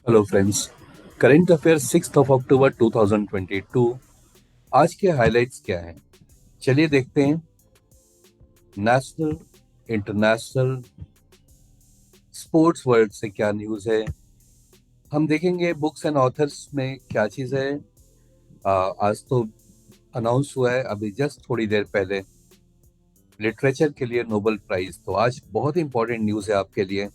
Hello friends. Current affair 6 अक्टूबर 2022। आज के highlights क्या हैं? चलिए देखते हैं। नेशनल, इंटरनेशनल, स्पोर्ट्स वर्ल्ड से क्या न्यूज़ है। हम देखेंगे बुक्स एंड ऑथर्स में क्या चीज़ है। आज तो अनाउंस हुआ है अभी जस्ट थोड़ी देर पहले लिटरेचर के लिए नोबेल प्राइज। तो आज बहुत इंपॉर्टेंट न्यूज़ है आपके लिए।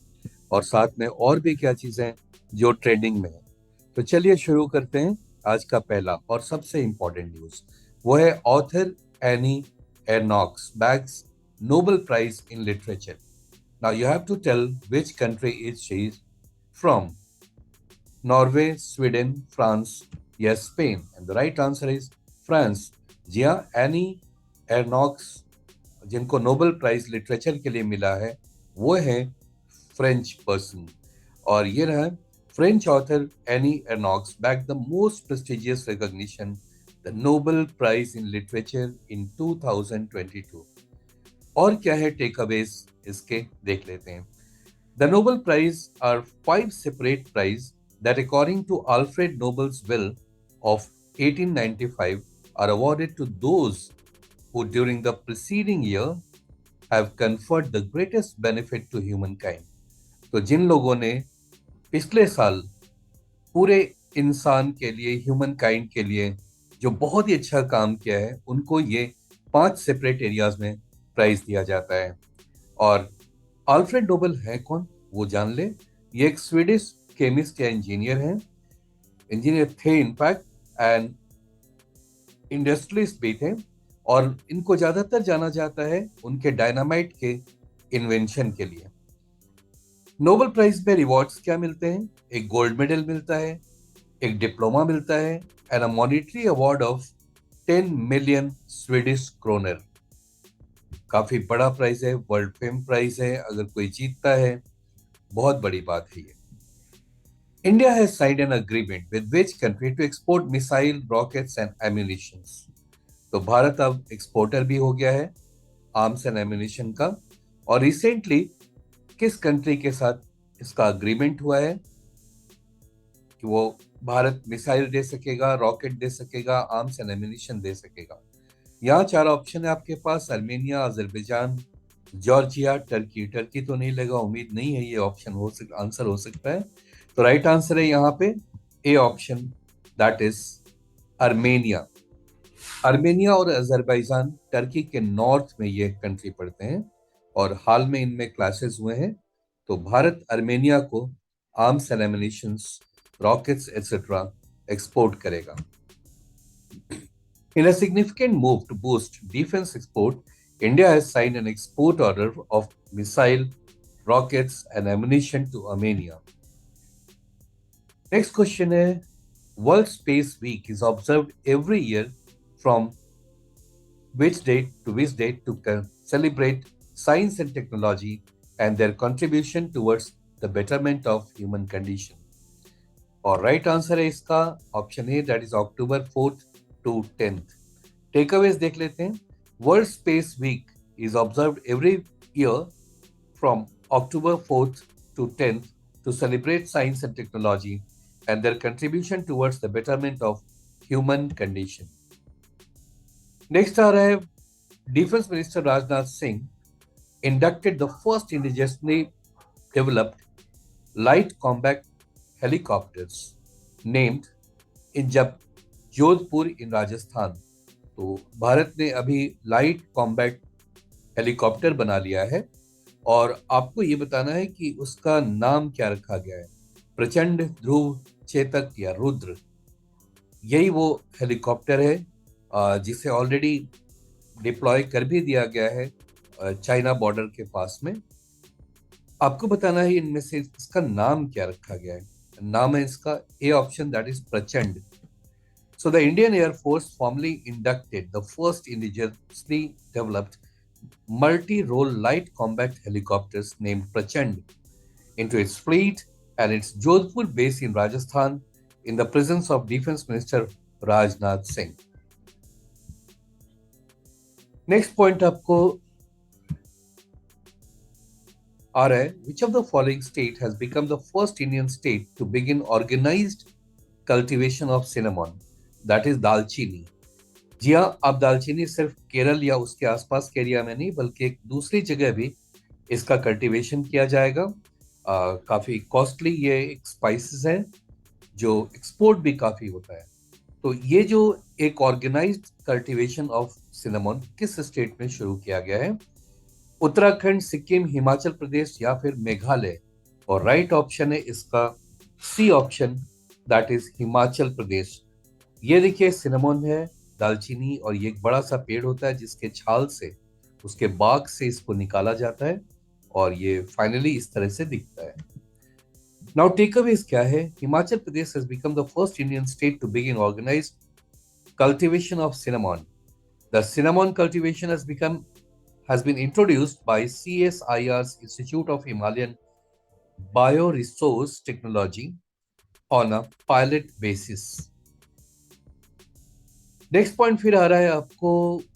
और साथ में और भी क्या चीज़ें जो ट्रेंडिंग में है। तो चलिए शुरू करते हैं। आज का पहला और सबसे इंपॉर्टेंट न्यूज़ वो है author Annie Ernaux bags Nobel prize in literature. Now you have to tell which country is she from. Norway, Sweden, France या Spain? And the right answer is France. जी हाँ, एनी एर्नॉक्स जिनको Nobel prize literature के लिए मिला है वो है फ्रेंच पर्सन। और ये रहा French author Annie Ernaux bag the most prestigious recognition, the Nobel prize in literature in 2022। और क्या है टेक अवेज इसके, देख लेते हैं। The Nobel prize are 5 separate prizes that, according to Alfred Nobel's will of 1895, are awarded to those who, during the preceding year, have conferred the greatest benefit to humankind। तो जिन लोगों ने पिछले साल पूरे इंसान के लिए, ह्यूमन काइंड के लिए जो बहुत ही अच्छा काम किया है, उनको ये 5 सेपरेट एरियाज में प्राइज दिया जाता है। और अल्फ्रेड नोबेल है कौन, वो जान ले। ये एक स्वीडिश केमिस्ट या इंजीनियर हैं। इंजीनियर थे इनफैक्ट, एंड इंडस्ट्रियलिस्ट भी थे। और इनको ज्यादातर जाना जाता है उनके डायनामाइट के इन्वेंशन के लिए। नोबेल प्राइज में रिवॉर्ड्स क्या मिलते हैं? एक गोल्ड मेडल मिलता है, एक डिप्लोमा मिलता है, and a monetary award of 10 million Swedish kronor. काफी बड़ा प्राइज है, वर्ल्ड फेम प्राइज है। अगर कोई जीतता है, बहुत बड़ी बात है ये। India has signed an agreement with which country to export missile, rockets and ammunitions. तो भारत अब एक्सपोर्टर भी हो गया है आर्म्स एंड एम्यूनिशन का। और रिसेंटली किस कंट्री के साथ इसका अग्रीमेंट हुआ है कि वो भारत मिसाइल दे सकेगा, रॉकेट दे सकेगा, आर्म्स एंड एम्यूनिशन दे सकेगा? यहाँ 4 ऑप्शन है आपके पास: Armenia, Azerbaijan, Georgia, Turkey. Turkey तो नहीं लगा, उम्मीद नहीं है ये ऑप्शन आंसर हो सकता है। तो राइट आंसर है यहाँ पे A option, that is Armenia. Armenia और अजरबैजान टर्की के नॉर्थ में ये कंट्री पड़ते हैं और हाल में इनमें क्लैशेस हुए हैं। तो भारत अर्मेनिया को arms and ammunitions, rockets etcetera export करेगा। In a significant move to boost defense export, India has signed an export order of missile, rockets, and ammunition to Armenia. Next question is: World Space Week is observed every year from which date to which date to celebrate science and technology and their contribution towards the betterment of human condition? और right answer है इसका option A, that is October 4th to 10th। Takeaways देख लेते हैं। World space week is observed every year from October 4th to 10th to celebrate science and technology and their contribution towards the betterment of human condition। Next आ रहा है, defence minister Rajnath Singh inducted the first indigenously developed light combat helicopters named in जब जोधपुर इन राजस्थान। तो भारत ने अभी light combat helicopter बना लिया है और आपको ये बताना है कि उसका नाम क्या रखा गया है। प्रचंड, ध्रुव, चेतक या रुद्र, यही वो हेलीकॉप्टर है जिसे ऑलरेडी डिप्लॉय कर भी दिया गया है चाइना बॉर्डर के पास में। आपको बताना है इनमें से इसका नाम क्या रखा गया है। नाम है इसका ए ऑप्शन, दैट इज प्रचंड। So the Indian Air Force formally inducted the first indigenously developed multi-role light combat helicopters named Prachand into its fleet and its Jodhpur base in Rajasthan in the presence of Defense Minister Rajnath Singh। Next point आपको आ रहा है, which of the following state has become the first Indian state to begin organized cultivation of cinnamon, that is दालचीनी। जी हाँ, अब दालचीनी सिर्फ केरल या उसके आसपास के एरिया में नहीं बल्कि एक दूसरी जगह भी इसका कल्टीवेशन किया जाएगा। काफी कॉस्टली ये एक स्पाइसेस है जो एक्सपोर्ट भी काफी होता है। तो ये जो एक ऑर्गेनाइज्ड कल्टीवेशन ऑफ सिनेमन किस स्टेट में शुरू किया गया है? उत्तराखंड, सिक्किम, हिमाचल प्रदेश या फिर मेघालय। और राइट ऑप्शन है इसका C option, that is Himachal Pradesh. ये देखिए सिनेमन है, दालचीनी, और ये एक बड़ा सा पेड़ होता है जिसके छाल से, उसके बाग से इसको निकाला जाता है और ये फाइनली इस तरह से दिखता है। नाउ टेकअवेज क्या है? Himachal Pradesh has become the first Indian state to begin organised cultivation of cinnamon. The cinnamon cultivation has been introduced by CSIR's Institute of Himalayan Bioresource Technology on a pilot basis. Next point फिर आ रहा है आपको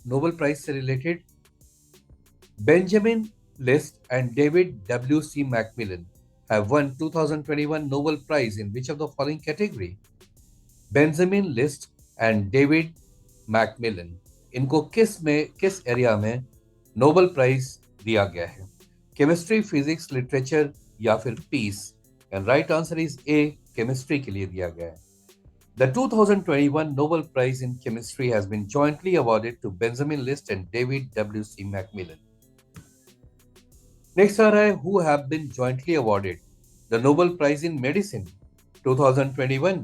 Nobel prize से related. Benjamin list and David W.C. Macmillan have won 2021 Nobel Prize in which of the following category? Benjamin list and David Macmillan, इनको किस area में Nobel prize दिया गया है? केमिस्ट्री, फिजिक्स, लिटरेचर या फिर peace? And right answer is A, chemistry के लिए दिया गया है। The 2021 Nobel Prize in Chemistry has been jointly awarded to Benjamin List and David W.C. Macmillan. Next आ रहा है, who have been jointly awarded the Nobel Prize in Medicine 2021?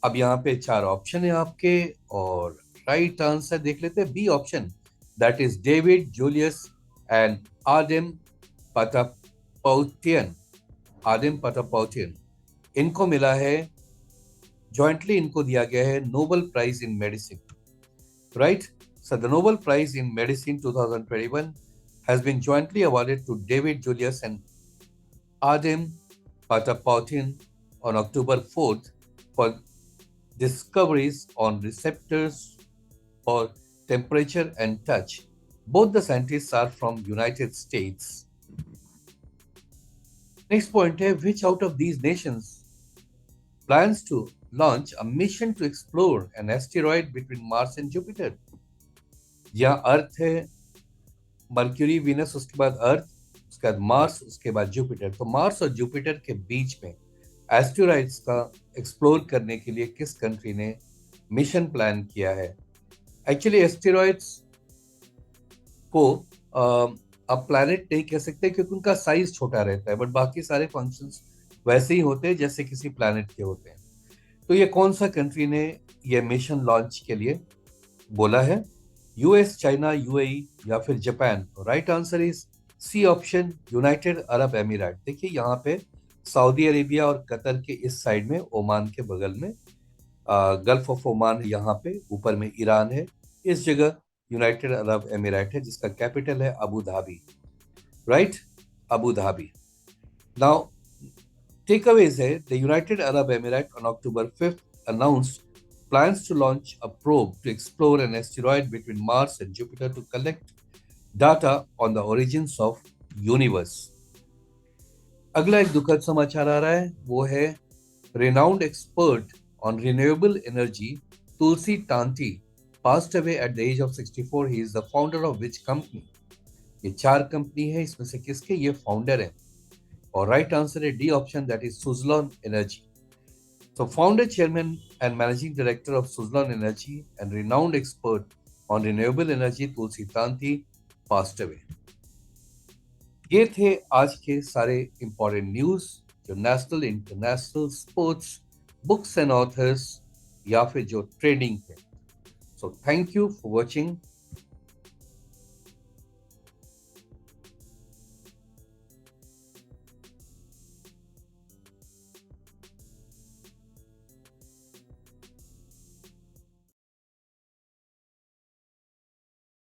अब यहाँ पे 4 ऑप्शन है आपके और राइट आंसर देख लेते हैं, B option, that is David Julius and Ardem Patapoutian. Ardem Patapoutian, इनको मिला है, जॉइंटली इनको दिया गया है Nobel prize in medicine, right? So the Nobel prize in medicine 2021 has been jointly awarded to David Julius and Adam Patapoutian on October 4th for discoveries on receptors for temperature and touch. Both the scientists are from United States. Next point है, which out of these nations plans to launch a mission to explore an asteroid between Mars and Jupiter? यहाँ अर्थ है, mercury, Venus, उसके बाद अर्थ, उसके बाद Mars, उसके बाद Jupiter. तो मार्स और जुपिटर के बीच में एस्टेरॉइड्स का एक्सप्लोर करने के लिए किस कंट्री ने मिशन प्लान किया है? एक्चुअली एस्टेरॉइड्स को अब प्लैनेट नहीं कह सकते क्योंकि उनका साइज छोटा रहता है, बट बाकी सारे फंक्शंस वैसे ही होते हैं जैसे किसी प्लैनेट के होते हैं। तो ये कौन सा कंट्री ने ये मिशन लॉन्च के लिए बोला है? यूएस, चाइना, यूएई या फिर Japan? Right answer is C option, United Arab Emirate. देखिए यहाँ पे सऊदी अरेबिया और कतर के इस साइड में, ओमान के बगल में गल्फ ऑफ ओमान, यहाँ पे ऊपर में ईरान है, इस जगह यूनाइटेड अरब एमिरेट है जिसका कैपिटल है Abu Dhabi, right? Abu Dhabi. Now takeaways है, the United Arab Emirate on October 5th announced plans to launch a probe to explore an asteroid between Mars and Jupiter to collect data on the origins of universe. अगला एक दुखद समाचार आ रहा है, वो है renowned expert on renewable energy Tulsi Tanti passed away at the age of 64. He is the founder of which company? ये 4 company है, इसमें से किसके ये फाउंडर है? और राइट आंसर है D option, that is Suzlon energy. So founder, chairman and managing director of Suzlon Energy and renowned expert on renewable energy Tulsi Tanti passed away. ये थे आज के सारे इंपॉर्टेंट न्यूज जो national, international, sports, books and authors या फिर जो trading थे। So thank you for watching.